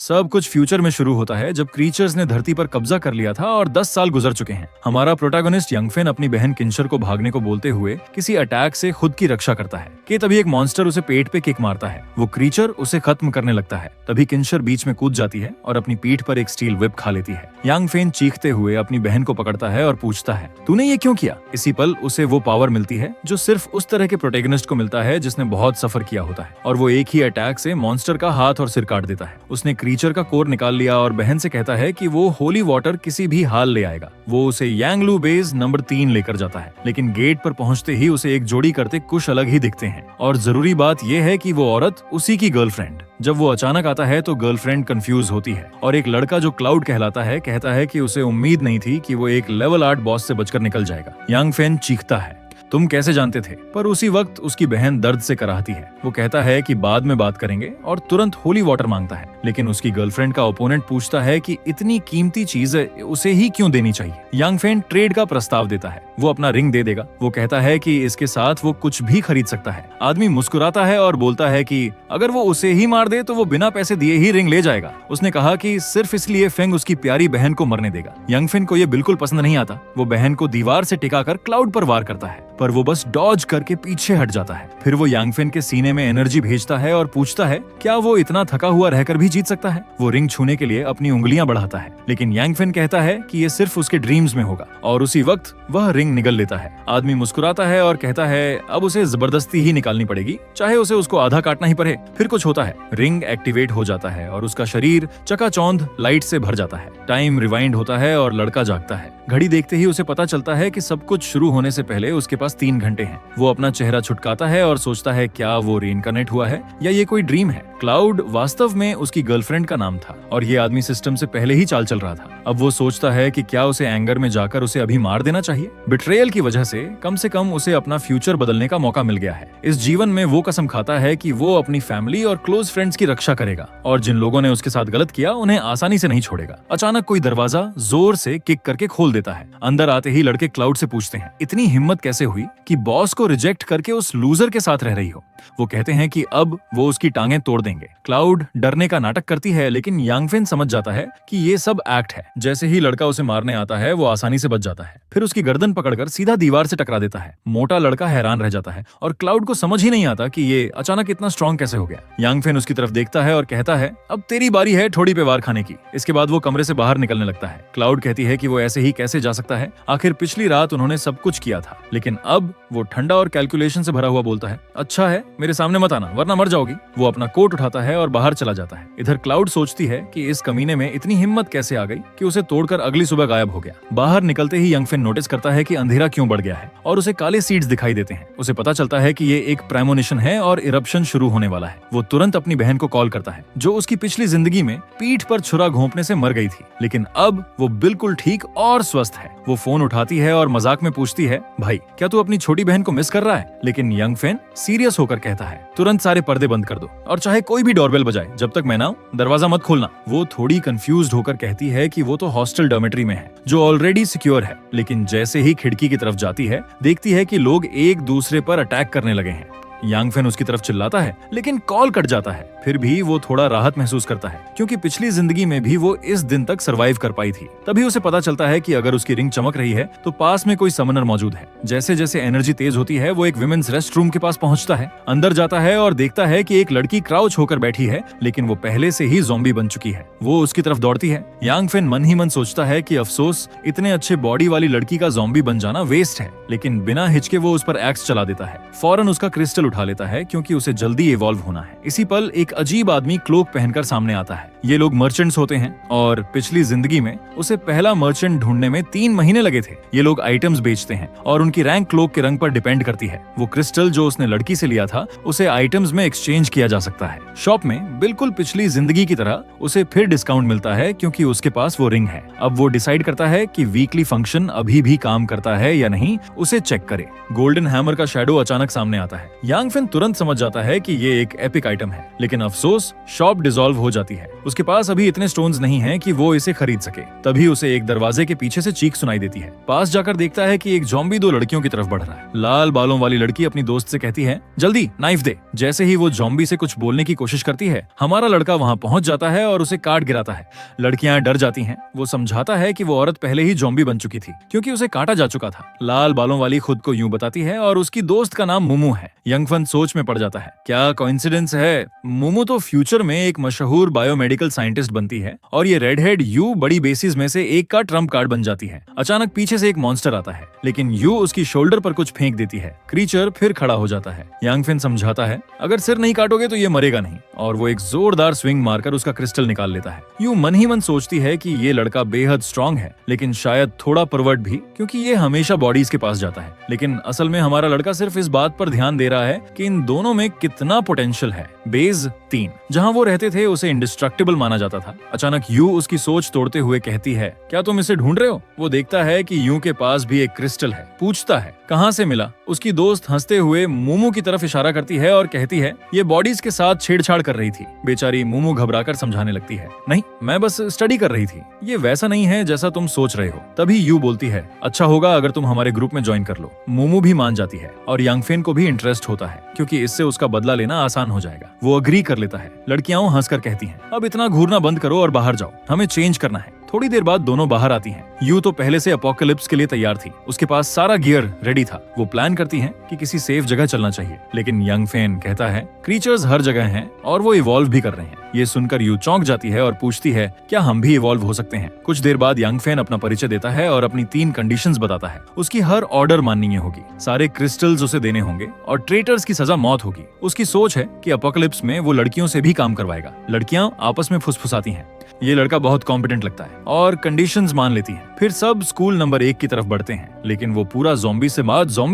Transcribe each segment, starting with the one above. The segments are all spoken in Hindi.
सब कुछ फ्यूचर में शुरू होता है जब क्रीचर्स ने धरती पर कब्जा कर लिया था और 10 साल गुजर चुके हैं। हमारा प्रोटैगनिस्ट यंगफेन अपनी बहन किंशर को भागने को बोलते हुए किसी अटैक से खुद की रक्षा करता है कि तभी एक मॉन्स्टर उसे पेट पे किक मारता है। वो क्रीचर उसे खत्म करने लगता है। तभी किंशर बीच में कूद जाती है और अपनी पीठ पर एक स्टील व्हिप खा लेती है। यंगफेन चीखते हुए अपनी बहन को पकड़ता है और पूछता है, तूने ये क्यों किया? इसी पल उसे वो पावर मिलती है जो सिर्फ उस तरह के प्रोटैगनिस्ट को मिलता है जिसने बहुत सफर किया होता है, और वो एक ही अटैक से मॉन्स्टर का हाथ और सिर काट देता है। उसने क्रीचर का कोर निकाल लिया और बहन से कहता है कि वो होली वाटर किसी भी हाल ले आएगा। वो उसे यांगलू बेस नंबर 3 लेकर जाता है, लेकिन गेट पर पहुंचते ही उसे एक जोड़ी करते कुछ अलग ही दिखते हैं। और जरूरी बात यह है कि वो औरत उसी की गर्लफ्रेंड। जब वो अचानक आता है तो गर्लफ्रेंड कंफ्यूज होती है और एक लड़का जो क्लाउड कहलाता है कहता है कि उसे उम्मीद नहीं थी कि वो एक लेवल 8 बॉस से बचकर निकल जाएगा। यंगफेन चीखता है, तुम कैसे जानते थे? पर उसी वक्त उसकी बहन दर्द से कराहती है। वो कहता है कि बाद में बात करेंगे और तुरंत होली वाटर मांगता है, लेकिन उसकी गर्लफ्रेंड का ओपोनेंट पूछता है कि इतनी कीमती चीज उसे ही क्यों देनी चाहिए। यंगफेन ट्रेड का प्रस्ताव देता है, वो अपना रिंग दे देगा। वो कहता है कि इसके साथ वो कुछ भी खरीद सकता है। आदमी मुस्कुराता है और बोलता है कि अगर वो उसे ही मार दे तो वो बिना पैसे दिए ही रिंग ले जाएगा। उसने कहा कि सिर्फ इसलिए फेंग उसकी प्यारी बहन को मरने देगा। यंगफेन को ये बिल्कुल पसंद नहीं आता। वो बहन को दीवार से टिकाकर क्लाउड पर वार करता है, पर वो बस डॉज करके पीछे हट जाता है। फिर वो यंगफेन के सीने में एनर्जी भेजता है और पूछता है क्या वो इतना थका हुआ रहकर भी जीत सकता है। वो रिंग छूने के लिए अपनी उंगलियां बढ़ाता है, लेकिन यंगफेन कहता है कि ये सिर्फ उसके ड्रीम्स में होगा, और उसी वक्त वह रिंग निगल लेता है। आदमी मुस्कुराता है और कहता है अब उसे जबरदस्ती ही निकालनी पड़ेगी, चाहे उसे उसको आधा काटना ही पड़े। फिर कुछ होता है, रिंग एक्टिवेट हो जाता है और उसका शरीर चकाचौंध लाइट से भर जाता है। टाइम रिवाइंड होता है और लड़का जागता है। घड़ी देखते ही उसे पता चलता है कि सब कुछ शुरू होने से पहले उसके पास 3 घंटे हैं। वो अपना चेहरा छुटकाता है और सोचता है क्या वो रीइंकार्नेट हुआ है या ये कोई ड्रीम है। क्लाउड वास्तव में उसकी गर्लफ्रेंड का नाम था और ये आदमी सिस्टम से पहले ही चाल चल रहा था। अब वो सोचता है कि क्या उसे एंगर में जाकर उसे अभी मार देना चाहिए। बिट्रेयल की वजह से कम उसे अपना फ्यूचर बदलने का मौका मिल गया है। इस जीवन में वो कसम खाता है कि वो अपनी फैमिली और क्लोज फ्रेंड्स की रक्षा करेगा और जिन लोगों ने उसके साथ गलत किया उन्हें आसानी से नहीं छोड़ेगा। अचानक कोई दरवाजा जोर से किक करके खोल देता है। अंदर आते ही लड़के क्लाउड से पूछते हैं इतनी हिम्मत कैसे हुई कि बॉस को रिजेक्ट करके उस लूजर के साथ रह रही हो। वो कहते हैं कि अब वो उसकी टांगें तोड़ देंगे। क्लाउड डरने का नाटक करती है, लेकिन यंगफेन समझ जाता है कि ये सब एक्ट है। जैसे ही लड़का उसे मारने आता है वो आसानी से बच जाता है, फिर उसकी गर्दन पकड़कर सीधा दीवार से टकरा देता है। मोटा लड़का हैरान रह जाता है और क्लाउड को समझ ही नहीं आता कि ये अचानक इतना स्ट्रॉन्ग कैसे हो गया। यंगफेन उसकी तरफ देखता है और कहता है अब तेरी बारी है ठोड़ी पे वार खाने की। इसके बाद वो कमरे से बाहर निकलने लगता है। क्लाउड कहती है कि वो ऐसे ही कैसे जा सकता है, आखिर पिछली रात उन्होंने सब कुछ किया था। लेकिन अब वो ठंडा और कैलकुलेशन से भरा हुआ बोलता है, अच्छा है मेरे सामने मत आना वरना मर जाओगी। वो अपना कोट उठाता है और बाहर चला जाता है। इधर क्लाउड सोचती है कि इस कमीने में इतनी हिम्मत कैसे आ गई कि उसे तोड़कर अगली सुबह गायब हो गया। बाहर निकलते ही यंगफेन नोटिस करता है कि अंधेरा क्यों बढ़ गया है और उसे काले सीड्स दिखाई देते हैं। उसे पता चलता है कि ये एक प्रेमोनिशन है और इरप्शन शुरू होने वाला है। वो तुरंत अपनी बहन को कॉल करता है जो उसकी पिछली जिंदगी में पीठ पर छुरा घोंपने से मर गई थी, लेकिन अब वो बिल्कुल ठीक और स्वस्थ है। वो फोन उठाती है और मजाक में पूछती है, भाई क्या तू अपनी छोटी बहन को मिस कर रहा है? लेकिन यंगफेन सीरियस होकर कहता है, तुरंत सारे पर्दे बंद कर दो और चाहे कोई भी डोरबेल बजाए, जब तक मैं ना आऊं दरवाजा मत खोलना। वो थोड़ी कंफ्यूज्ड होकर कहती है कि वो तो हॉस्टल डॉर्मेट्री में है जो ऑलरेडी सिक्योर है, लेकिन जैसे ही खिड़की की तरफ जाती है देखती है कि लोग एक दूसरे पर अटैक करने लगे हैं। यंगफेन उसकी तरफ चिल्लाता है, लेकिन कॉल कट जाता है। फिर भी वो थोड़ा राहत महसूस करता है क्योंकि पिछली जिंदगी में भी वो इस दिन तक सरवाइव कर पाई थी। तभी उसे पता चलता है कि अगर उसकी रिंग चमक रही है तो पास में कोई समनर मौजूद है। जैसे जैसे एनर्जी तेज होती है वो एक विमेंस रेस्ट रूम के पास पहुंचता है। अंदर जाता है और देखता है कि एक लड़की क्राउच होकर बैठी है, लेकिन वो पहले से ही ज़ॉम्बी बन चुकी है। वो उसकी तरफ दौड़ती है। यंगफेन मन ही मन सोचता है कि अफसोस इतने अच्छे बॉडी वाली लड़की का ज़ॉम्बी बन जाना वेस्ट है, लेकिन बिना हिचके वो उस पर एक्स चला देता है। फौरन उसका क्रिस्टल उठा लेता है क्योंकि उसे जल्दी इवॉल्व होना है। इसी पल एक अजीब आदमी क्लोक पहनकर सामने आता है। ये लोग मर्चेंट्स होते हैं और पिछली जिंदगी में उसे पहला मर्चेंट ढूंढने में 3 महीने लगे थे। ये लोग आइटम्स बेचते हैं और उनकी रैंक क्लोक के रंग पर डिपेंड करती है। वो क्रिस्टल जो उसने लड़की से लिया था उसे आइटम्स में एक्सचेंज किया जा सकता है। शॉप में बिल्कुल पिछली जिंदगी की तरह उसे फिर डिस्काउंट मिलता है क्योंकि उसके पास वो रिंग है। अब वो डिसाइड करता है कि वीकली फंक्शन अभी भी काम करता है या नहीं, उसे चेक करे। गोल्डन हैमर का शैडो अचानक सामने आता है। यंगफेन तुरंत समझ जाता है कि ये एक एपिक आइटम है, लेकिन अफसोस शॉप डिसॉल्व हो जाती है। उसके उसके पास अभी इतने स्टोन्स नहीं हैं कि वो इसे खरीद सके। तभी उसे एक दरवाजे के पीछे से चीख सुनाई देती है। पास जाकर देखता है कि एक ज़ॉम्बी दो लड़कियों की तरफ बढ़ रहा है। लाल बालों वाली लड़की अपनी दोस्त से कहती है, जल्दी नाइफ दे। जैसे ही वो ज़ॉम्बी से कुछ बोलने की कोशिश करती है, हमारा लड़का वहां पहुंच जाता है और उसे काट गिराता है। लड़कियां डर जाती हैं। वो समझाता है कि वो औरत पहले ही ज़ॉम्बी बन चुकी थी क्योंकि उसे काटा जा चुका था। लाल बालों वाली खुद को यूं बताती है और उसकी दोस्त का नाम मुमू है। यंगफन सोच में पड़ जाता है, क्या कोइंसिडेंस है? मुमू तो फ्यूचर में एक मशहूर बायोमेडिकल साइंटिस्ट बनती है और ये रेड हेड यू बड़ी बेसिस में से एक का ट्रम्प कार्ड बन जाती है। अचानक पीछे से एक मॉन्स्टर आता है, लेकिन यू उसकी शोल्डर पर कुछ फेंक देती है। क्रीचर फिर खड़ा हो जाता है। यांगफिन समझाता है, अगर सिर नहीं काटोगे तो ये मरेगा नहीं, और वो एक जोरदार स्विंग मारकर उसका क्रिस्टल निकाल लेता है। यू मन ही मन सोचती है कि ये लड़का बेहद स्ट्रांग है, लेकिन शायद थोड़ा परवर्ट भी, क्योंकि ये हमेशा बॉडीज के पास जाता है। लेकिन असल में हमारा लड़का सिर्फ इस बात पर ध्यान दे रहा है कि इन दोनों में कितना पोटेंशियल है। बेज 3 जहां वो रहते थे उसे इंडिस्ट्रक्टिबल माना जाता था। अचानक यू उसकी सोच तोड़ते हुए कहती है, क्या तुम इसे ढूंढ रहे हो? वो देखता है कि यू के पास भी एक क्रिस्टल है। पूछता है, कहां से मिला? उसकी दोस्त हंसते हुए मोमो की तरफ इशारा करती है और कहती है, ये बॉडीज के साथ छेड़छाड़ कर रही थी। बेचारी मोमो घबराकर समझाने लगती है, नहीं, मैं बस स्टडी कर रही थी, ये वैसा नहीं है जैसा तुम सोच रहे हो। तभी यू बोलती है, अच्छा होगा अगर तुम हमारे ग्रुप में ज्वाइन कर लो। मोमो भी मान जाती है और यांगफेन को भी इंटरेस्ट होता है क्योंकि इससे उसका बदला लेना आसान हो जाएगा। वो अग्री कर लेता है। लड़कियां हंसकर कहती हैं, अब इतना घूरना बंद करो और बाहर जाओ, हमें चेंज करना है। थोड़ी देर बाद दोनों बाहर आती हैं। यू तो पहले से अपोकलिप्स के लिए तैयार थी, उसके पास सारा गियर रेडी था। वो प्लान करती हैं कि किसी सेफ जगह चलना चाहिए, लेकिन यंगफेन कहता है, क्रीचर्स हर जगह हैं और वो इवॉल्व भी कर रहे हैं। ये सुनकर यू चौंक जाती है और पूछती है, क्या हम भी इवॉल्व हो सकते हैं? कुछ देर बाद यंगफेन अपना परिचय देता है और अपनी 3 कंडीशंस बताता है। उसकी हर ऑर्डर माननी होगी, सारे क्रिस्टल्स उसे देने होंगे और ट्रेटर्स की सजा मौत होगी। उसकी सोच है कि अपोकलिप्स में वो लड़कियों से भी काम करवाएगा। लड़कियां आपस में फुसफुसाती हैं। ये लड़का बहुत कॉम्पिटेंट लगता है और कंडीशंस मान लेती हैं। फिर सब स्कूल नंबर 1 की तरफ बढ़ते हैं, लेकिन वो पूरा ज़ॉम्बी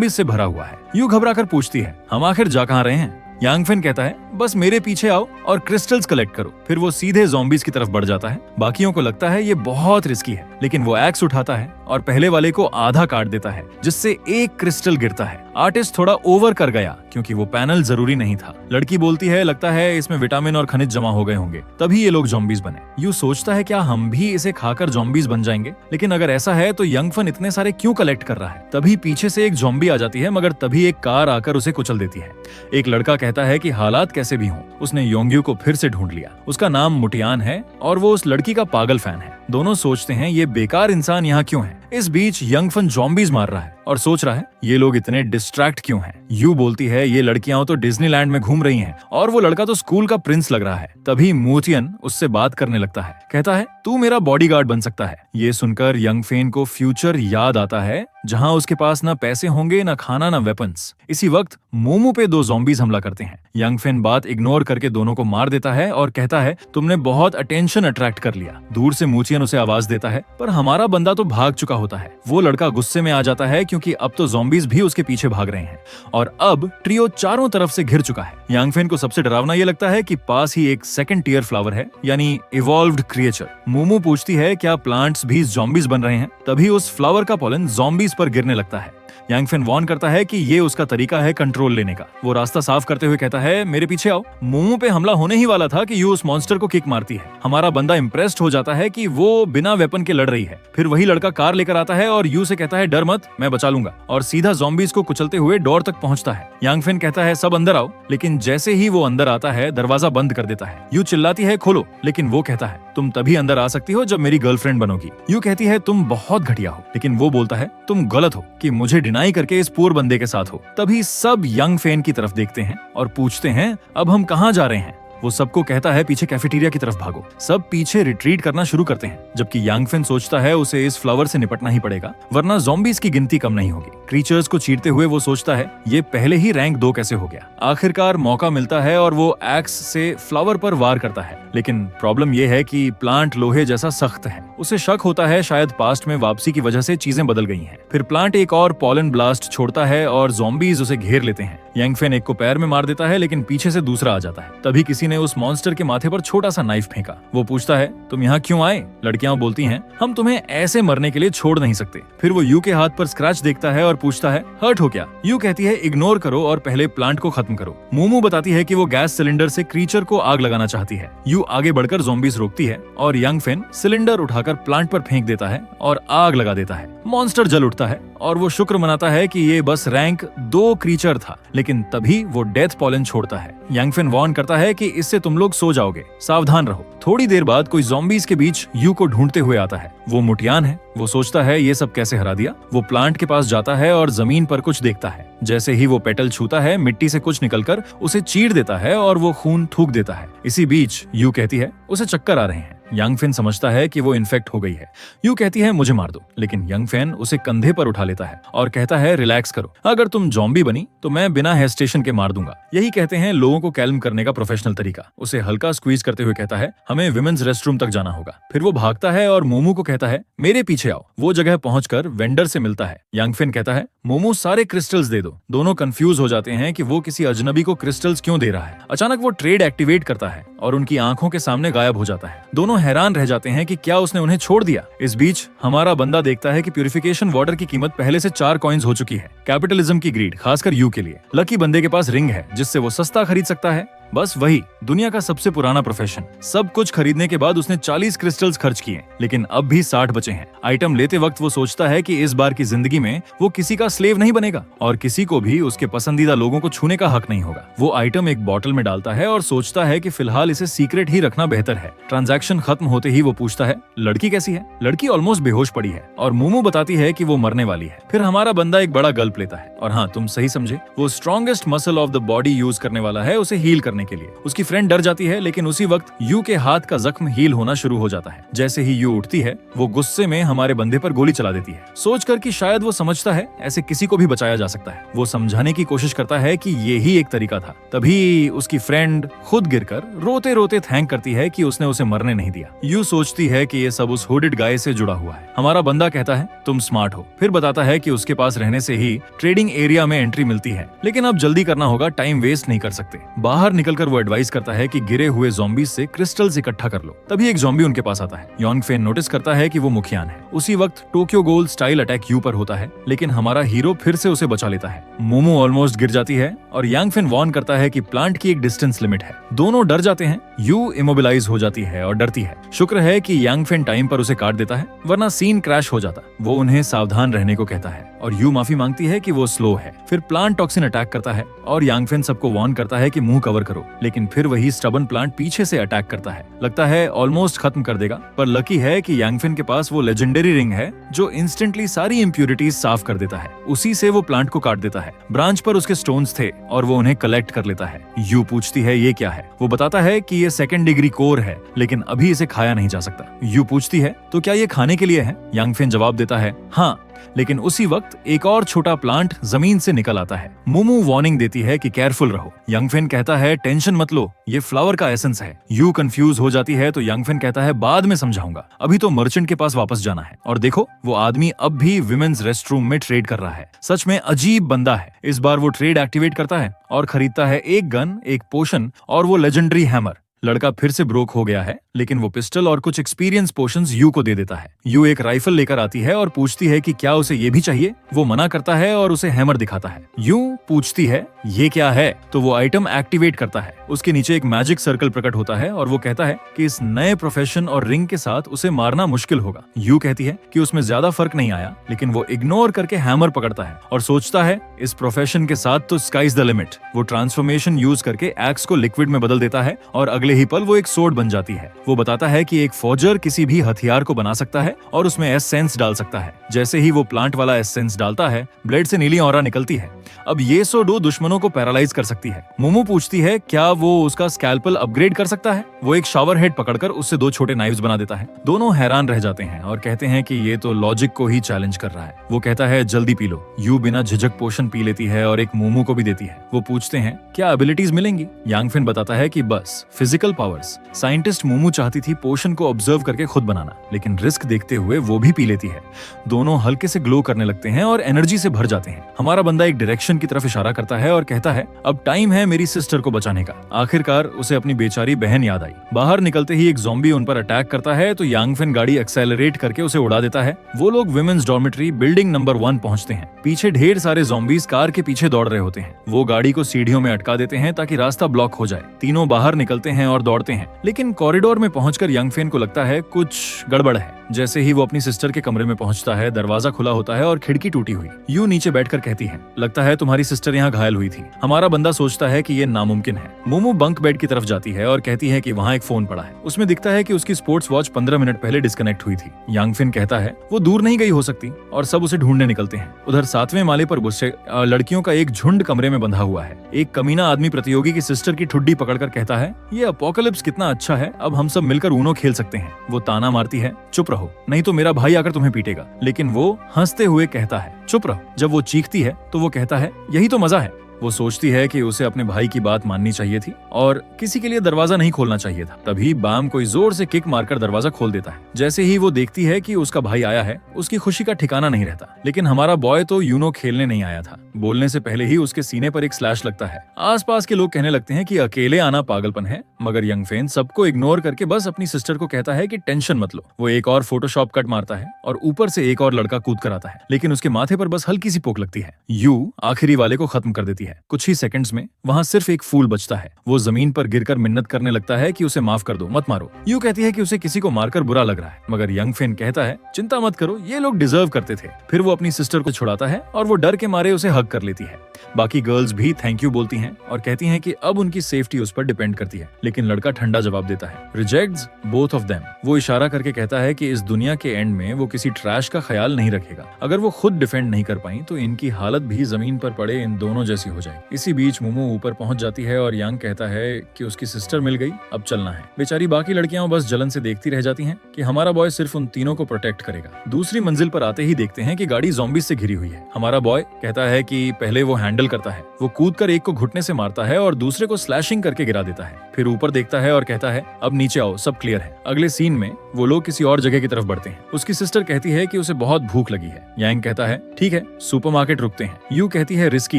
से भरा हुआ है। यू घबराकर पूछती है, हम आखिर जा कहां रहे हैं? यांगफेन कहता है, बस मेरे पीछे आओ और क्रिस्टल्स कलेक्ट करो। फिर वो सीधे ज़ॉम्बीज की तरफ बढ़ जाता है। बाकियों को लगता है ये बहुत रिस्की है, लेकिन वो एक्स उठाता है और पहले वाले को आधा काट देता है, जिससे एक क्रिस्टल गिरता है। आर्टिस्ट थोड़ा ओवर कर गया क्योंकि वो पैनल जरूरी नहीं था। लड़की बोलती है, लगता है इसमें विटामिन और खनिज जमा हो गए होंगे, तभी ये लोग ज़ॉम्बीज बने। यू सोचता है, क्या हम भी इसे खाकर ज़ॉम्बीज बन जाएंगे? लेकिन अगर ऐसा है तो यंगफन इतने सारे क्यों कलेक्ट कर रहा है? तभी पीछे से एक ज़ॉम्बी आ जाती है, मगर तभी एक कार आकर उसे कुचल देती है। एक लड़का कहता है कि हालात कैसे भी हों, उसने योंग्यू को फिर से ढूंढ लिया। उसका नाम मुटियान है और वो उस लड़की का पागल फैन है। दोनों सोचते हैं, ये बेकार इंसान यहाँ क्यों है? इस बीच यंगफन ज़ॉम्बीज मार रहा है और सोच रहा है, ये लोग इतने डिस्ट्रैक्ट क्यों हैं? यू बोलती है, ये लड़कियां तो डिज्नीलैंड में घूम रही हैं और वो लड़का तो स्कूल का प्रिंस लग रहा है। तभी मुटियन उससे बात करने लगता है, कहता है, तू मेरा बॉडीगार्ड बन सकता है। ये सुनकर यंगफेन को फ्यूचर याद आता है, जहां उसके पास ना पैसे होंगे, ना खाना, ना वेपन्स। इसी वक्त मोमो पे 2 ज़ॉम्बीज हमला करते हैं। यंगफेन बात इग्नोर करके दोनों को मार देता है और कहता है, तुमने बहुत अटेंशन अट्रैक्ट कर लिया। दूर से मुचियन उसे आवाज देता है, पर हमारा बंदा तो भाग चुका होता है। वो लड़का गुस्से में आ जाता है क्योंकि अब तो ज़ॉम्बीज भी उसके पीछे भाग रहे हैं और अब ट्रियो चारों तरफ से घिर चुका है। यंगफेन को सबसे डरावना ये लगता है कि पास ही एक सेकंड टियर फ्लावर है, यानी इवॉल्व्ड क्रिएचर। मोमो पूछती है, क्या प्लांट्स भी ज़ॉम्बीज बन रहे हैं? तभी उस फ्लावर का पॉलन ज़ॉम्बीज पर गिरने लगता है। यंगफेन वार्न करता है कि ये उसका तरीका है कंट्रोल लेने का। वो रास्ता साफ करते हुए कहता है, मेरे पीछे आओ। मोमो पे हमला होने ही वाला था कि यू उस मॉन्स्टर को किक मारती है। हमारा बंदा इम्प्रेस्ड हो जाता है कि वो बिना वेपन के लड़ रही है। फिर वही लड़का कार लेकर आता है और यू से कहता है, डर मत, मैं बचा लूंगा, और सीधा ज़ॉम्बीज को कुचलते हुए डोर तक पहुंचता है। यंगफेन कहता है, सब अंदर आओ, लेकिन जैसे ही वो अंदर आता है दरवाजा बंद कर देता है। यू चिल्लाती है, खोलो, लेकिन वो कहता है, तुम तभी अंदर आ सकती हो जब मेरी गर्लफ्रेंड बनोगी। यू कहती है, तुम बहुत घटिया हो, लेकिन वो बोलता है, तुम गलत हो कि मुझे डिनाई करके इस पूरे बंदे के साथ हो। तभी सब यंगफेन की तरफ देखते हैं और पूछते हैं, अब हम कहां जा रहे हैं? वो सबको कहता है, पीछे कैफेटेरिया की तरफ भागो। सब पीछे रिट्रीट करना शुरू करते हैं, जबकि यंगफेन सोचता है उसे इस फ्लावर से निपटना ही पड़ेगा, वरना ज़ॉम्बीज की गिनती कम नहीं होगी। क्रीचर्स को चीरते हुए वो सोचता है, ये पहले ही रैंक 2 कैसे हो गया? आखिरकार मौका मिलता है और वो एक्स से फ्लावर पर वार करता है, लेकिन प्रॉब्लम ये है कि प्लांट लोहे जैसा सख्त है। उसे शक होता है शायद पास्ट में वापसी की वजह से चीजें बदल गई हैं। फिर प्लांट एक और पॉलन ब्लास्ट छोड़ता है और ज़ॉम्बीज उसे घेर लेते हैं। यांगफेन एक को पैर में मार देता है लेकिन पीछे से दूसरा आ जाता है। तभी किसी ने उस मॉन्स्टर के माथे पर छोटा सा नाइफ फेंका। वो पूछता है, तुम यहाँ क्यों आए? लड़कियां बोलती हैं, हम तुम्हें ऐसे मरने के लिए छोड़ नहीं सकते। फिर वो यू के हाथ पर स्क्रैच देखता है और पूछता है, हर्ट हो क्या? यू कहती है, इग्नोर करो और पहले प्लांट को खत्म करो। मोमो बताती है कि वो गैस सिलेंडर से क्रीचर को आग लगाना चाहती है। यू आगे बढ़कर ज़ॉम्बीज रोकती है और यांगफेन सिलेंडर उठाकर प्लांट पर फेंक देता है और आग लगा देता है। मॉन्स्टर जल उठता है और वो शुक्र मनाता है कि ये बस रैंक 2 क्रीचर था, लेकिन तभी वो डेथ पॉलन छोड़ता है। यांगफेन वार्न करता है कि इससे तुम लोग सो जाओगे, सावधान रहो। थोड़ी देर बाद कोई ज़ॉम्बीज के बीच यू को ढूंढते हुए आता है। वो मुटियान है। वो सोचता है ये सब कैसे हरा दिया। वो प्लांट के पास जाता है और जमीन पर कुछ देखता है। जैसे ही वो पेटल छूता है, मिट्टी से कुछ निकलकर उसे चीर देता है और वो खून थूक देता है। इसी बीच यू कहती है, उसे चक्कर आ रहे हैं। यांगफेन समझता है कि वो इन्फेक्ट हो गई है। यू कहती है, मुझे मार दो, लेकिन यांगफेन उसे कंधे पर उठा लेता है और कहता है, रिलैक्स करो, अगर तुम ज़ॉम्बी बनी तो मैं बिना हेस्टेशन के मार दूंगा। यही कहते हैं लोगों को कैल्म करने का प्रोफेशनल तरीका। उसे हल्का स्क्वीज करते हुए कहता है, हमें विमेंस रेस्टरूम तक जाना होगा। फिर वो भागता है और मोमो को कहता है, मेरे पीछे आओ। वो जगह पहुंचकर वेंडर से मिलता है। यांगफेन कहता है, मोमो सारे क्रिस्टल्स दे दो। दोनों कंफ्यूज हो जाते हैं कि वो किसी अजनबी को क्रिस्टल्स क्यों दे रहा है। अचानक वो ट्रेड एक्टिवेट करता है और उनकी आंखों के सामने गायब हो जाता है। दोनों हैरान रह जाते हैं कि क्या उसने उन्हें छोड़ दिया। इस बीच हमारा बंदा देखता है कि प्यूरिफिकेशन वाटर की कीमत पहले से 4 कॉइन्स हो चुकी है। कैपिटलिज्म की ग्रीड, खासकर यू के लिए। लकी बंदे के पास रिंग है जिससे वो सस्ता खरीद सकता है। बस वही दुनिया का सबसे पुराना प्रोफेशन। सब कुछ खरीदने के बाद उसने 40 क्रिस्टल्स खर्च किए, लेकिन अब भी 60 बचे हैं। आइटम लेते वक्त वो सोचता है कि इस बार की जिंदगी में वो किसी का स्लेव नहीं बनेगा और किसी को भी उसके पसंदीदा लोगों को छूने का हक नहीं होगा। वो आइटम एक बॉटल में डालता है और सोचता है कि फिलहाल इसे सीक्रेट ही रखना बेहतर है। ट्रांजैक्शन खत्म होते ही वो पूछता है, लड़की कैसी है? लड़की ऑलमोस्ट बेहोश पड़ी है और मोमो बताती है कि वो मरने वाली है। फिर हमारा बंदा एक बड़ा गल्प लेता है और हाँ, तुम सही समझे, वो strongest muscle of the body use करने वाला है उसे हील करने के लिए। उसकी फ्रेंड डर जाती है, लेकिन उसी वक्त यू के हाथ का जख्म हील होना शुरू हो जाता है। जैसे ही यू उठती है, वो गुस्से में हमारे बंदे पर गोली चला देती है, सोचकर कि शायद वो समझता है ऐसे किसी को भी बचाया जा सकता है। वो समझाने की कोशिश करता है कि ये ही एक तरीका था। तभी उसकी फ्रेंड खुद गिरकर रोते रोते थैंक करती है कि उसने उसे मरने नहीं दिया। यू सोचती है कि ये सब उस हुडेड गाय से जुड़ा हुआ है। हमारा बंदा कहता है, तुम स्मार्ट हो। फिर बताता है कि उसके पास रहने से ही ट्रेडिंग एरिया में एंट्री मिलती है, लेकिन अब जल्दी करना होगा, टाइम वेस्ट नहीं कर सकते। बाहर निकलकर वो एडवाइस करता है कि गिरे हुए ज़ॉम्बीज से क्रिस्टल्स इकट्ठा कर लो। तभी एक ज़ॉम्बी उनके पास आता है। यांगफेन नोटिस करता है कि वो मुखियान है। उसी वक्त Tokyo Ghoul style attack you पर होता है, लेकिन हमारा हीरो फिर से उसे बचा लेता है। मोमो ऑलमोस्ट गिर जाती है और यांगफेन वार्न करता है कि प्लांट की एक डिस्टेंस लिमिट है। दोनों डर जाते हैं। यू इमोबिलाइज हो जाती है और डरती है। शुक्र है कि यांगफेन टाइम पर उसे काट देता है, वरना सीन क्रैश हो जाता। वो उन्हें सावधान रहने को कहता है और यू माफी मांगती है कि वो स्लो है। फिर प्लांट टॉक्सिन अटैक करता है और यांगफेन सबको वार्न करता है कि मुंह कवर करो, लेकिन फिर वही स्टबन प्लांट पीछे से अटैक करता है। लगता है ऑलमोस्ट खत्म कर देगा, पर लकी है कि यांगफेन के पास वो लेजेंडरी रिंग है जो इंस्टेंटली सारी इम्प्यूरिटीज साफ कर देता है। उसी से वो प्लांट को काट देता है। ब्रांच पर उसके स्टोन्स थे और वो उन्हें कलेक्ट कर लेता है। यू पूछती है ये क्या है। वो बताता है कि ये 2nd डिग्री कोर है, लेकिन अभी इसे खाया नहीं जा सकता। यू पूछती है, तो क्या ये खाने के लिए है? यांगफेन जवाब देता है, हाँ, लेकिन उसी वक्त एक और छोटा प्लांट जमीन से निकल आता है। मोमो वार्निंग देती है कि केयरफुल रहो। यांगफेन कहता है, टेंशन मत लो, ये फ्लावर का एसेंस है। यू कंफ्यूज हो जाती है तो यांगफेन कहता है, बाद में समझाऊंगा, अभी तो मर्चेंट के पास वापस जाना है। और देखो, वो आदमी अब भी विमेंस रेस्टरूम में ट्रेड कर रहा है। सच में अजीब बंदा है। इस बार वो ट्रेड एक्टिवेट करता है और खरीदता है एक गन, एक पोशन और वो लेजेंडरी हैमर। लड़का फिर से ब्रोक हो गया है, लेकिन वो पिस्टल और कुछ एक्सपीरियंस पोशंस यू को दे देता है। यू एक राइफल लेकर आती है और पूछती है कि क्या उसे ये भी चाहिए। वो मना करता है और उसे हैमर दिखाता है। यू पूछती है, ये क्या है? तो वो आइटम एक्टिवेट करता है। उसके नीचे एक मैजिक सर्कल प्रकट होता है और वो कहता है कि इस नए प्रोफेशन और रिंग के साथ उसे मारना मुश्किल होगा। यू कहती है कि उसमें ज्यादा फर्क नहीं आया, लेकिन वो इग्नोर करके हैमर पकड़ता है और सोचता है इस प्रोफेशन के साथ तो स्काइज द लिमिट। वो ट्रांसफॉर्मेशन यूज करके एक्स को लिक्विड में बदल देता है और अगले ही पल वो एक सोर्ड बन जाती है। वो बताता है कि एक फौजर किसी भी हथियार को बना सकता है और उसमें एसेंस डाल सकता है। जैसे ही वो प्लांट वाला एसेंस डालता है, ब्लेड से नीली ऑरा निकलती है। अब ये सोडो दुश्मनों को पैरालाइज कर सकती है। मोमो पूछती है क्या वो उसका स्कैल्पल अपग्रेड कर सकता है। वो एक शावर हेड पकड़कर उससे 2 छोटे नाइव्स बना देता है। दोनों हैरान रह जाते हैं और कहते हैं कि ये तो लॉजिक को ही चैलेंज कर रहा है। वो कहता है जल्दी पी लो। यू बिना झिझक पोशन पी लेती है और एक मोमो को भी देती है। वो पूछते हैं क्या एबिलिटीज मिलेंगी। यांगफेन बताता है कि बस फिजिकल पावर्स। साइंटिस्ट मोमो चाहती थी पोशन को ऑब्जर्व करके खुद बनाना, लेकिन रिस्क देखते हुए वो भी पी लेती है। दोनों हल्के से ग्लो करने लगते हैं और एनर्जी से भर जाते हैं। हमारा बंदा एक डायरेक्शन की तरफ इशारा करता है और कहता है अब टाइम है मेरी सिस्टर को बचाने का। आखिरकार उसे अपनी बेचारी बहन याद आई। बाहर निकलते ही एक ज़ॉम्बी उन पर अटैक करता है तो यांगफेन गाड़ी एक्सेलरेट करके उसे उड़ा देता है। वो लोग विमेन्स डॉर्मेट्री बिल्डिंग नंबर 1 पहुंचते हैं। पीछे ढेर सारे ज़ॉम्बीज कार के पीछे दौड़ रहे होते हैं। वो गाड़ी को सीढ़ियों में अटका देते हैं ताकि रास्ता ब्लॉक हो जाए। तीनों बाहर निकलते हैं और दौड़ते हैं, लेकिन कॉरिडोर में पहुंचकर यांगफेन को लगता है कुछ गड़बड़ है। जैसे ही वो अपनी सिस्टर के कमरे में पहुंचता है, दरवाजा खुला होता है और खिड़की टूटी हुई। यू नीचे बैठकर कहती है, लगता है तुम्हारी सिस्टर यहाँ घायल हुई थी। हमारा बंदा सोचता है कि ये नामुमकिन है। मोमो बंक बेड की तरफ जाती है और कहती है कि वहाँ एक फोन पड़ा है। उसमें दिखता है कि उसकी स्पोर्ट्स वॉच 15 मिनट पहले डिस्कनेक्ट हुई थी। यांगफिन कहता है वो दूर नहीं गई हो सकती और सब उसे ढूंढने निकलते हैं। उधर 7वें माले पर गुस्से लड़कियों का एक झुंड कमरे में बंधा हुआ है। एक कमीना आदमी प्रतियोगी की सिस्टर की ठुड्डी पकड़कर कहता है ये अपोकलिप्स कितना अच्छा है, अब हम सब मिलकर ऊनो खेल सकते हैं। वो ताना मारती है चुप रहो नहीं तो मेरा भाई आकर तुम्हें पीटेगा, लेकिन वो हंसते हुए कहता है चुप रहो। जब वो चीखती है तो वो कहता है यही तो मजा है। वो सोचती है कि उसे अपने भाई की बात माननी चाहिए थी और किसी के लिए दरवाजा नहीं खोलना चाहिए था। तभी बाम कोई जोर से किक मारकर दरवाजा खोल देता है। जैसे ही वो देखती है कि उसका भाई आया है, उसकी खुशी का ठिकाना नहीं रहता। लेकिन हमारा बॉय तो यूनो खेलने नहीं आया था। बोलने से पहले ही उसके सीने पर एक स्लैश लगता है। आसपास के लोग कहने लगते हैं कि अकेले आना पागलपन है, मगर यंगफेन सबको इग्नोर करके बस अपनी सिस्टर को कहता है कि टेंशन मत लो। वो एक और फोटोशॉप कट मारता है और ऊपर से एक और लड़का कूद कर आता है, लेकिन उसके माथे पर बस हल्की सी पोक लगती है। यू आखिरी वाले को खत्म कर देती है। कुछ ही सेकंड्स में वहाँ सिर्फ एक फूल बचता है। वो जमीन पर गिरकर मिन्नत करने लगता है कि उसे माफ कर दो, मत मारो। यू कहती है कि उसे किसी को मारकर बुरा लग रहा है, मगर यंगफेन कहता है चिंता मत करो, ये लोग डिजर्व करते थे। फिर वो अपनी सिस्टर को छुड़ाता है और वो डर के मारे उसे हग कर लेती है। बाकी गर्ल्स भी थैंक यू बोलती हैं और कहती हैं कि अब उनकी सेफ्टी उस पर डिपेंड करती है, लेकिन लड़का ठंडा जवाब देता है रिजेक्ट्स बोथ ऑफ देम। वो इशारा करके कहता है कि इस दुनिया के एंड में वो किसी ट्रैश का ख्याल नहीं रखेगा। अगर वो खुद डिफेंड नहीं कर पाई तो इनकी हालत भी जमीन पर पड़े इन दोनों जैसी हो जाएगी। इसी बीच मोमो ऊपर पहुंच जाती है और यांग कहता है कि उसकी सिस्टर मिल गई, अब चलना है। बेचारी बाकी लड़कियां बस जलन से देखती रह जाती हैं कि हमारा बॉय सिर्फ उन तीनों को प्रोटेक्ट करेगा। दूसरी मंजिल पर आते ही देखते हैं कि गाड़ी ज़ॉम्बीज़ से घिरी हुई है। हमारा बॉय कहता है कि पहले वो हैंडल करता है। वो कूदकर एक को घुटने से मारता है और दूसरे को स्लैशिंग करके गिरा देता है। फिर ऊपर देखता है और कहता है अब नीचे आओ, सब क्लियर है। अगले सीन में वो लोग किसी और जगह की तरफ बढ़ते हैं। उसकी सिस्टर कहती है कि उसे बहुत भूख लगी है। यांग कहता है ठीक है, सुपरमार्केट रुकते हैं। यू कहती है रिस्की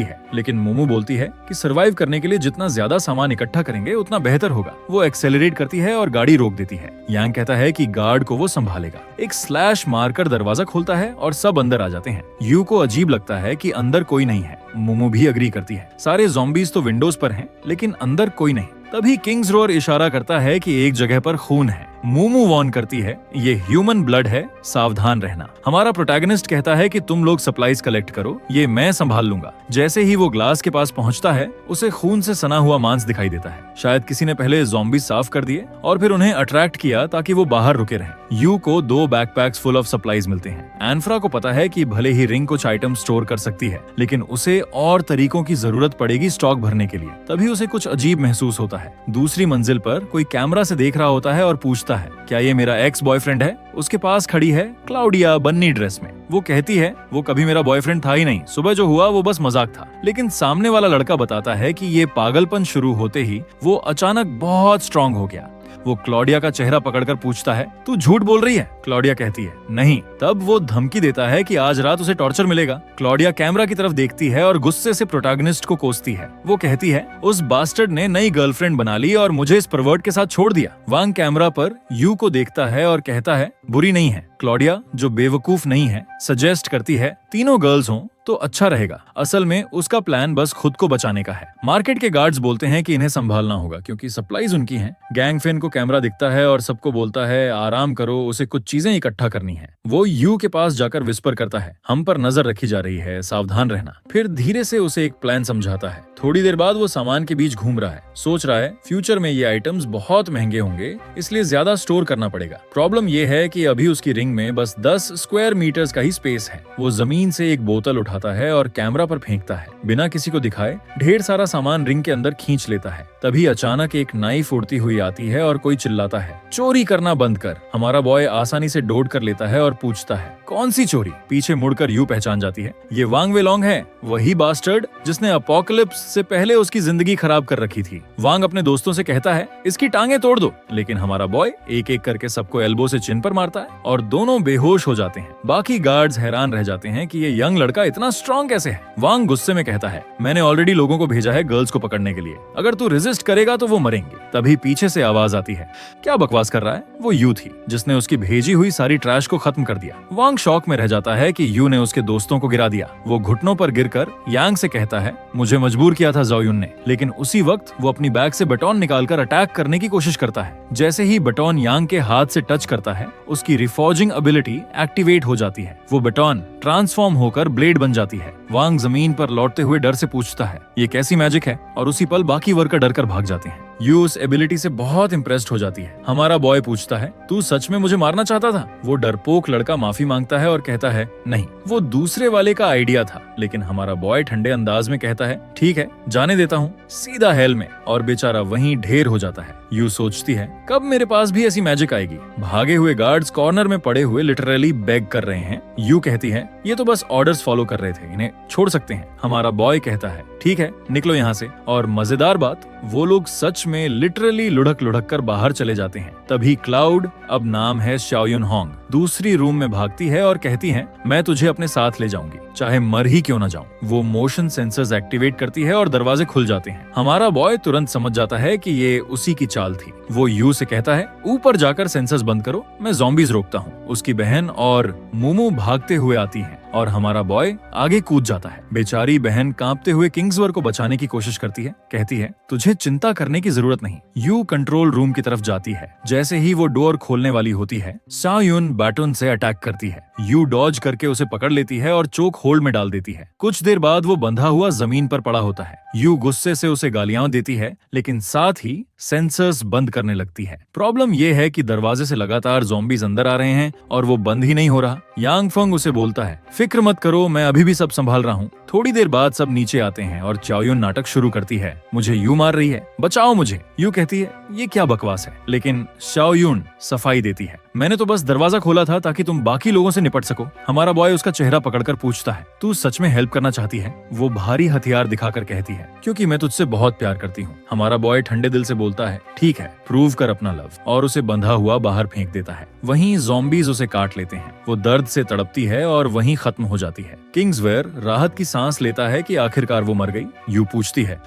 है, लेकिन मोमो बोलती है कि सर्वाइव करने के लिए जितना ज्यादा सामान इकट्ठा करेंगे उतना बेहतर होगा। वो एक्सेलरेट करती है और गाड़ी रोक देती है। यांग कहता है कि गार्ड को वो संभालेगा। एक स्लैश मारकर दरवाजा खोलता है और सब अंदर आ जाते हैं। यू को अजीब लगता है कि अंदर कोई नहीं है। मोमो भी अग्री करती है। सारे ज़ॉम्बीज़ तो विंडोज पर हैं, लेकिन अंदर कोई नहीं। तभी किंग्स रोर इशारा करता है कि एक जगह पर खून है। मोमो वॉर्न करती है ये ह्यूमन ब्लड है, सावधान रहना। हमारा प्रोटैगनिस्ट कहता है कि तुम लोग सप्लाईज कलेक्ट करो, ये मैं संभाल लूंगा। जैसे ही वो ग्लास के पास पहुंचता है, उसे खून से सना हुआ मांस दिखाई देता है। शायद किसी ने पहले ज़ॉम्बी साफ कर दिए और फिर उन्हें अट्रैक्ट किया ताकि वो बाहर रुके रहें। यू को 2 बैकपैक्स फुल ऑफ सप्लाईज मिलते हैं। एनफ्रा को पता है कि भले ही रिंग कुछ आइटम स्टोर कर सकती है, लेकिन उसे और तरीकों की जरूरत पड़ेगी स्टॉक भरने के लिए। तभी उसे कुछ अजीब महसूस होता है। दूसरी मंजिल पर कोई कैमरा से देख रहा होता है और पूछता है क्या ये मेरा एक्स बॉयफ्रेंड है। उसके पास खड़ी है क्लाउडिया बन्नी ड्रेस में। वो कहती है वो कभी मेरा बॉयफ्रेंड था ही नहीं, सुबह जो हुआ वो बस मजाक था। लेकिन सामने वाला लड़का बताता है कि ये पागलपन शुरू होते ही वो अचानक बहुत स्ट्रांग हो गया। वो क्लॉडिया का चेहरा पकड़कर पूछता है तू झूठ बोल रही है। क्लॉडिया कहती है नहीं। तब वो धमकी देता है कि आज रात उसे टॉर्चर मिलेगा। क्लॉडिया कैमरा की तरफ देखती है और गुस्से से प्रोटैगनिस्ट को कोसती है। वो कहती है उस बास्टर्ड ने नई गर्लफ्रेंड बना ली और मुझे इस परवर्ट के साथ छोड़ दिया। वांग कैमरा पर यू को देखता है और कहता है बुरी नहीं है। क्लॉडिया जो बेवकूफ नहीं है सजेस्ट करती है तीनों गर्ल्स हों तो अच्छा रहेगा। असल में उसका प्लान बस खुद को बचाने का है। मार्केट के गार्ड्स बोलते हैं कि इन्हें संभालना होगा क्योंकि सप्लाईज उनकी हैं। गैंगफेन को कैमरा दिखता है और सबको बोलता है आराम करो, उसे कुछ चीजें इकट्ठा करनी है। वो यू के पास जाकर विस्पर करता है हम पर नजर रखी जा रही है, सावधान रहना। फिर धीरे से उसे एक प्लान समझाता है। थोड़ी देर बाद वो सामान के बीच घूम रहा है, सोच रहा है फ्यूचर में ये आइटम्स बहुत महंगे होंगे, इसलिए ज्यादा स्टोर करना पड़ेगा। प्रॉब्लम ये है कि अभी उसकी रिंग में बस 10 स्क्वायर मीटर्स का ही स्पेस है। वो जमीन से एक बोतल उठाता है और कैमरा पर फेंकता है। बिना किसी को दिखाए ढेर सारा सामान रिंग के अंदर खींच लेता है। तभी अचानक एक नाइफ उड़ती हुई आती है और कोई चिल्लाता है चोरी करना बंद कर। हमारा बॉय आसानी से डोड कर लेता है और पूछता है कौन सी चोरी। पीछे मुड़कर यू पहचान जाती है ये वांग वेलोंग है, वही बास्टर्ड जिसने अपोकलिप्स से पहले उसकी जिंदगी खराब कर रखी थी। वांग अपने दोस्तों से कहता है इसकी टांगे तोड़ दो, लेकिन हमारा बॉय एक एक करके सबको एल्बो से चिन पर मारता है और दोनों बेहोश हो जाते हैं। बाकी गार्ड्स हैरान रह जाते हैं कि ये यंग लड़का इतना स्ट्रॉन्ग कैसे है। वांग गुस्से में कहता है मैंने ऑलरेडी लोगों को भेजा है गर्ल्स को पकड़ने के लिए, अगर तू रेजिस्ट करेगा तो वो मरेंगे। तभी पीछे से आवाज आती है क्या बकवास कर रहा है, वो यू थी जिसने उसकी भेजी हुई सारी ट्रैश को खत्म कर दिया। वांग शॉक में रह जाता है कि यू ने उसके दोस्तों को गिरा दिया। वो घुटनों पर गिरकर यांग से कहता है मुझे मजबूर किया था ज़ोयुन ने, लेकिन उसी वक्त वो अपनी बैग से बटन निकालकर अटैक करने की कोशिश करता है। जैसे ही बटन यांग के हाथ से टच करता है उसकी रिफॉर्जिंग एबिलिटी एक्टिवेट हो जाती है। वो बटन ट्रांसफॉर्म होकर ब्लेड बन जाती है। वांग जमीन पर लौटते हुए डर से पूछता है ये कैसी मैजिक है, और उसी पल बाकी वर्कर डर कर भाग जाते हैं। यू उस एबिलिटी से बहुत इम्प्रेस्ड हो जाती है। हमारा बॉय पूछता है तू सच में मुझे मारना चाहता था? वो डरपोक लड़का माफी मांगता है और कहता है नहीं, वो दूसरे वाले का आइडिया था। लेकिन हमारा बॉय ठंडे अंदाज में कहता है ठीक है जाने देता हूँ, सीधा हेल में, और बेचारा वहीं ढेर हो जाता है। यू सोचती है कब मेरे पास भी ऐसी मैजिक आएगी। भागे हुए गार्ड्स कॉर्नर में पड़े हुए लिटरली बेग कर रहे हैं। यू कहती है ये तो बस ऑर्डर्स फॉलो कर रहे थे, इन्हें छोड़ सकते हैं। हमारा बॉय कहता है ठीक है निकलो यहाँ से। और मजेदार बात, वो लोग सच में लिटरली लुढ़क लुढ़क कर बाहर चले जाते हैं। तभी क्लाउड, अब नाम है शाओयुन होंग, दूसरी रूम में भागती है और कहती है मैं तुझे अपने साथ ले जाऊंगी, चाहे मर ही क्यों ना जाऊं। वो मोशन सेंसर्स एक्टिवेट करती है और दरवाजे खुल जाते हैं। हमारा बॉय तुरंत समझ जाता है कि ये उसी की चाल थी। वो यू से कहता है ऊपर जाकर सेंसर्स बंद करो, मैं ज़ॉम्बीज रोकता हूँ। उसकी बहन और मुमू भागते हुए आती है और हमारा बॉय आगे कूद जाता है। बेचारी बहन कांपते हुए किंग्सवर को बचाने की कोशिश करती है, कहती है तुझे चिंता करने की जरूरत नहीं। यू कंट्रोल रूम की तरफ जाती है। जैसे ही वो डोर खोलने वाली होती है शाओयुन बैटन से अटैक करती है। यू डॉज करके उसे पकड़ लेती है और चोक होल्ड में डाल देती है। कुछ देर बाद वो बंधा हुआ जमीन पर पड़ा होता है। यू गुस्से से उसे गालियां देती है, लेकिन साथ ही सेंसर्स बंद करने लगती है। प्रॉब्लम ये है कि दरवाजे से लगातार ज़ॉम्बीज अंदर आ रहे हैं और वो बंद ही नहीं हो रहा। यांग फंग उसे बोलता है फिक्र मत करो, मैं अभी भी सब संभाल रहा हूँ। थोड़ी देर बाद सब नीचे आते हैं और चाओयुन नाटक शुरू करती है, मुझे यू मार रही है, बचाओ मुझे। यू कहती है ये क्या बकवास है, लेकिन शाओयुन सफाई देती है मैंने तो बस दरवाजा खोला था ताकि तुम बाकी लोगों से निपट सको। हमारा बॉय उसका चेहरा पकड़कर पूछता है तू सच में हेल्प करना चाहती है? वो भारी हथियार दिखाकर कहती है क्योंकि मैं तुझसे बहुत प्यार करती हूँ। हमारा बॉय ठंडे दिल से बोलता है ठीक है प्रूव कर अपना लव, और उसे बंधा हुआ बाहर फेंक देता है। वहीं ज़ॉम्बीज उसे काट लेते हैं। वो दर्द से तड़पती है और वहीं खत्म हो जाती है। किंग्सवेयर राहत की सांस लेता है कि आखिरकार वो मर गई। यू पूछती है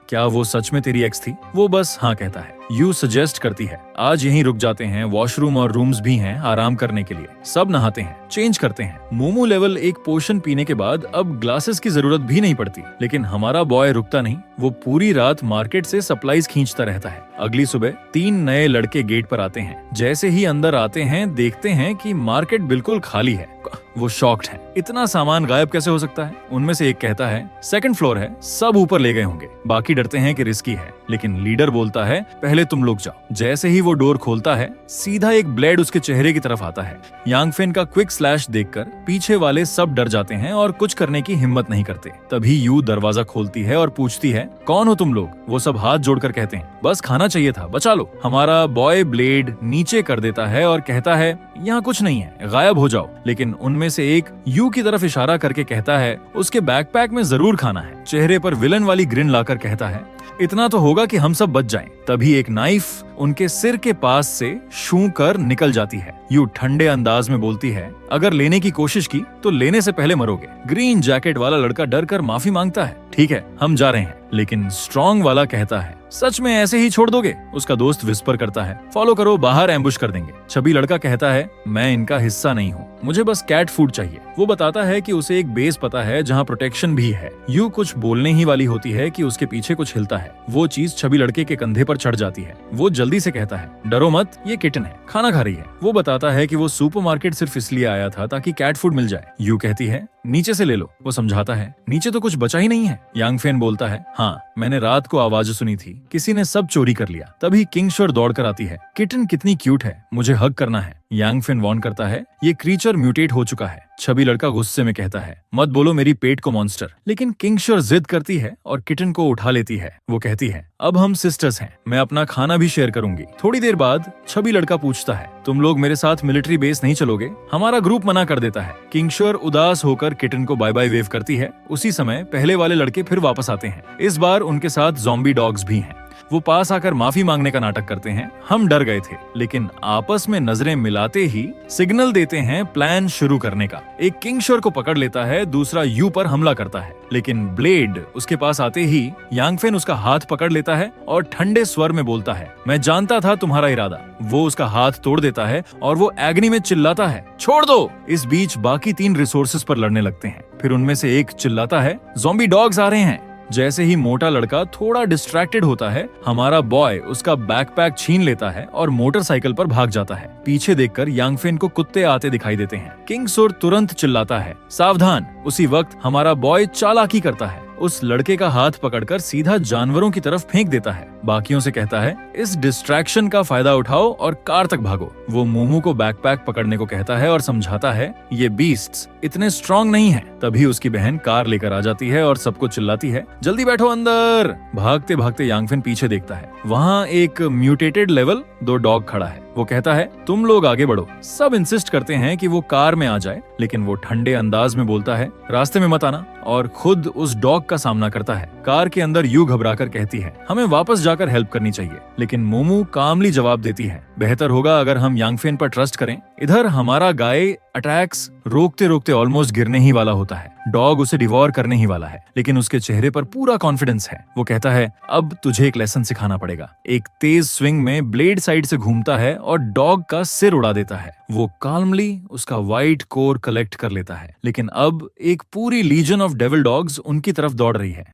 क्या वो सच में तेरी एक्स थी? वो बस हाँ कहता है। यू सजेस्ट करती है आज यहीं रुक जाते हैं, वॉशरूम और रूम्स भी हैं आराम करने के लिए। सब नहाते हैं, चेंज करते हैं। मोमो लेवल एक पोशन पीने के बाद अब ग्लासेस की जरूरत भी नहीं पड़ती। लेकिन हमारा बॉय रुकता नहीं, वो पूरी रात मार्केट से सप्लाईज खींचता रहता है। अगली सुबह 3 नए लड़के गेट पर आते हैं। जैसे ही अंदर आते हैं देखते हैं कि मार्केट बिल्कुल खाली है। वो शॉक्ड है, इतना सामान गायब कैसे हो सकता है? उनमें से एक कहता है 2nd फ्लोर है, सब ऊपर ले गए होंगे। बाकी डरते हैं कि रिस्की है, लेकिन लीडर बोलता है पहले तुम लोग जाओ। जैसे ही वो डोर खोलता है सीधा एक ब्लेड उसके चेहरे की तरफ आता है। यांग फेन का क्विक स्लैश देखकर पीछे वाले सब डर जाते हैं और कुछ करने की हिम्मत नहीं करते। तभी यू दरवाजा खोलती है और पूछती है कौन हो तुम लोग? वो सब हाथ जोड़कर कहते हैं बस खाना चाहिए था, बचा लो। हमारा बॉय ब्लेड नीचे कर देता है और कहता है यहाँ कुछ नहीं है, गायब हो जाओ। लेकिन उनमें से एक यू की तरफ इशारा करके कहता है उसके बैकपैक में जरूर खाना है। चेहरे पर विलन वाली ग्रिन लाकर कहता है इतना तो होगा कि हम सब बच जाएं। तभी एक नाइफ उनके सिर के पास से छू कर निकल जाती है। यू ठंडे अंदाज में बोलती है अगर लेने की कोशिश की तो लेने से पहले मरोगे। ग्रीन जैकेट वाला लड़का डर कर माफी मांगता है ठीक है हम जा रहे हैं, लेकिन स्ट्रॉन्ग वाला कहता है सच में ऐसे ही छोड़ दोगे? उसका दोस्त विस्पर करता है फॉलो करो, बाहर एम्बुश कर देंगे। छवि लड़का कहता है मैं इनका हिस्सा नहीं हूँ, मुझे बस कैट फूड चाहिए। वो बताता है कि उसे एक बेस पता है जहाँ प्रोटेक्शन भी है। यू कुछ बोलने ही वाली होती है कि उसके पीछे कुछ हिलता है। वो चीज छवि लड़के के कंधे पर चढ़ जाती है। वो जल्दी से कहता है डरो मत, ये किटन है, खाना खा रही है। वो बताता है कि वो सुपरमार्केट सिर्फ इसलिए आया था ताकि कैट फूड मिल जाए। यू कहती है नीचे से ले लो। वो समझाता है नीचे तो कुछ बचा ही नहीं है। यांग फेन बोलता है हाँ मैंने रात को आवाज सुनी थी, किसी ने सब चोरी कर लिया। तभी किंगशोर दौड़कर आती है, किटन कितनी क्यूट है, मुझे हग करना है। यांग फेन वॉर्न करता है ये क्रीचर म्यूटेट हो चुका है। छवि लड़का गुस्से में कहता है मत बोलो मेरी पेट को मॉन्स्टर। लेकिन किंगशोर जिद करती है और किटन को उठा लेती है। वो कहती है अब हम सिस्टर्स हैं, मैं अपना खाना भी शेयर करूंगी। थोड़ी देर बाद छवि लड़का पूछता है तुम लोग मेरे साथ मिलिट्री बेस नहीं चलोगे? हमारा ग्रुप मना कर देता है। किंगशर उदास होकर किटन को बाय बाय वेव करती है। उसी समय पहले वाले लड़के फिर वापस आते हैं। इस बार उनके साथ ज़ॉम्बी डॉग्स भी हैं। वो पास आकर माफी मांगने का नाटक करते हैं। हम डर गए थे, लेकिन आपस में नजरें मिलाते ही सिग्नल देते हैं प्लान शुरू करने का। एक किंगशर को पकड़ लेता है, दूसरा यू पर हमला करता है, लेकिन ब्लेड उसके पास आते ही यांगफेन उसका हाथ पकड़ लेता है और ठंडे स्वर में बोलता है, मैं जानता था तुम्हारा इरादा। वो उसका हाथ तोड़ देता है और वो एग्नी में चिल्लाता है, छोड़ दो। इस बीच बाकी 3 रिसोर्सेज पर लड़ने लगते हैं। फिर उनमें से एक चिल्लाता है, ज़ॉम्बी डॉग्स आ रहे हैं। जैसे ही मोटा लड़का थोड़ा डिस्ट्रैक्टेड होता है, हमारा बॉय उसका बैकपैक छीन लेता है और मोटरसाइकिल पर भाग जाता है। पीछे देखकर यांगफेन को कुत्ते आते दिखाई देते हैं। किंगसुर तुरंत चिल्लाता है, सावधान। उसी वक्त हमारा बॉय चालाकी करता है, उस लड़के का हाथ पकड़कर सीधा जानवरों की तरफ फेंक देता है। बाकियों से कहता है, इस डिस्ट्रैक्शन का फायदा उठाओ और कार तक भागो। वो मोमू को बैकपैक पकड़ने को कहता है और समझाता है, ये बीस्ट्स इतने स्ट्रॉन्ग नहीं हैं। तभी उसकी बहन कार लेकर आ जाती है और सबको चिल्लाती है, जल्दी बैठो अंदर। भागते भागते यांगफेन पीछे देखता है। वहाँ एक म्यूटेटेड लेवल 2 डॉग खड़ा है। वो कहता है, तुम लोग आगे बढ़ो। सब इंसिस्ट करते हैं कि वो कार में आ जाए, लेकिन वो ठंडे अंदाज में बोलता है, रास्ते में मत आना, और खुद उस डॉग का सामना करता है। कार के अंदर यू घबराकर कहती है, हमें वापस जाकर हेल्प करनी चाहिए, लेकिन मोमू कामली जवाब देती है, बेहतर होगा अगर हम यांगफेन पर ट्रस्ट करें। इधर हमारा गाय अटैक्स रोकते रोकते ऑलमोस्ट गिरने ही वाला होता है। डॉग उसे डिवोर करने ही वाला है, लेकिन उसके चेहरे पर पूरा कॉन्फिडेंस है। वो कहता है, अब तुझे एक लेसन सिखाना पड़ेगा। एक तेज स्विंग में ब्लेड साइड से घूमता है और डॉग का सिर उड़ा देता है। वो काल्मली उसका व्हाइट कोर कलेक्ट कर लेता है, लेकिन अब एक पूरी लीजन ऑफ डेविल डॉग्स उनकी तरफ दौड़ रही है।